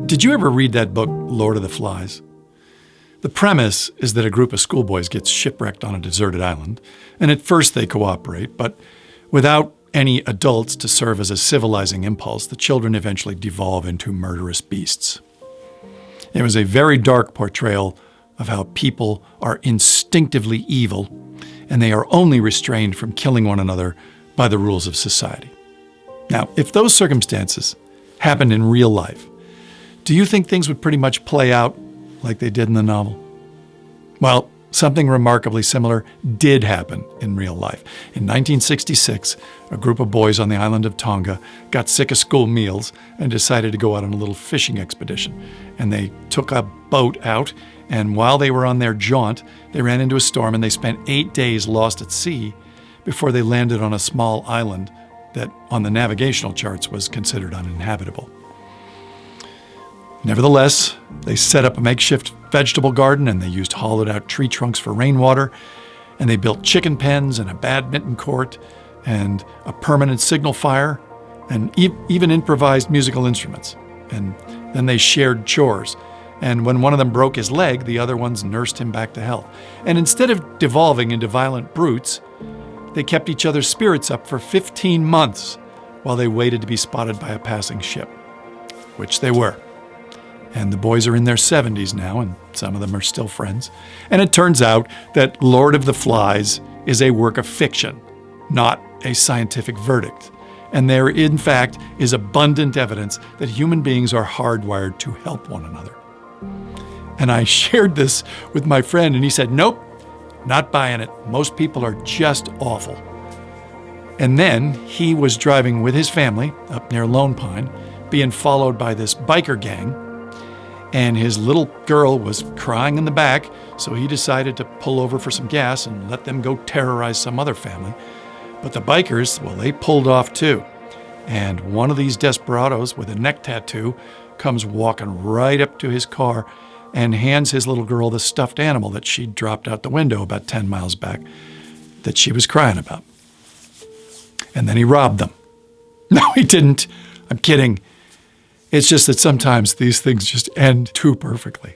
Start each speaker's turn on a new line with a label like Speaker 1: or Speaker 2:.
Speaker 1: Did you ever read that book, Lord of the Flies? The premise is that a group of schoolboys gets shipwrecked on a deserted island, and at first they cooperate, but without any adults to serve as a civilizing impulse, the children eventually devolve into murderous beasts. It was a very dark portrayal of how people are instinctively evil, and they are only restrained from killing one another by the rules of society. Now, if those circumstances happened in real life, do you think things would pretty much play out like they did in the novel? Well, something remarkably similar did happen in real life. In 1966, a group of boys on the island of Tonga got sick of school meals and decided to go out on a little fishing expedition. And they took a boat out, and while they were on their jaunt, they ran into a storm and they spent 8 days lost at sea before they landed on a small island that on the navigational charts was considered uninhabitable. Nevertheless, they set up a makeshift vegetable garden and they used hollowed-out tree trunks for rainwater, and they built chicken pens and a badminton court and a permanent signal fire and even improvised musical instruments. And then they shared chores. And when one of them broke his leg, the other ones nursed him back to health. And instead of devolving into violent brutes, they kept each other's spirits up for 15 months while they waited to be spotted by a passing ship, which they were. And the boys are in their 70s now, and some of them are still friends. And it turns out that Lord of the Flies is a work of fiction, not a scientific verdict. And there, in fact, is abundant evidence that human beings are hardwired to help one another. And I shared this with my friend, and he said, "Nope, not buying it. Most people are just awful." And then he was driving with his family up near Lone Pine, being followed by this biker gang. And his little girl was crying in the back, so he decided to pull over for some gas and let them go terrorize some other family. But the bikers, well, they pulled off too. And one of these desperados with a neck tattoo comes walking right up to his car and hands his little girl the stuffed animal that she'd dropped out the window about 10 miles back that she was crying about. And then he robbed them. No, he didn't. I'm kidding. It's just that sometimes these things just end too perfectly.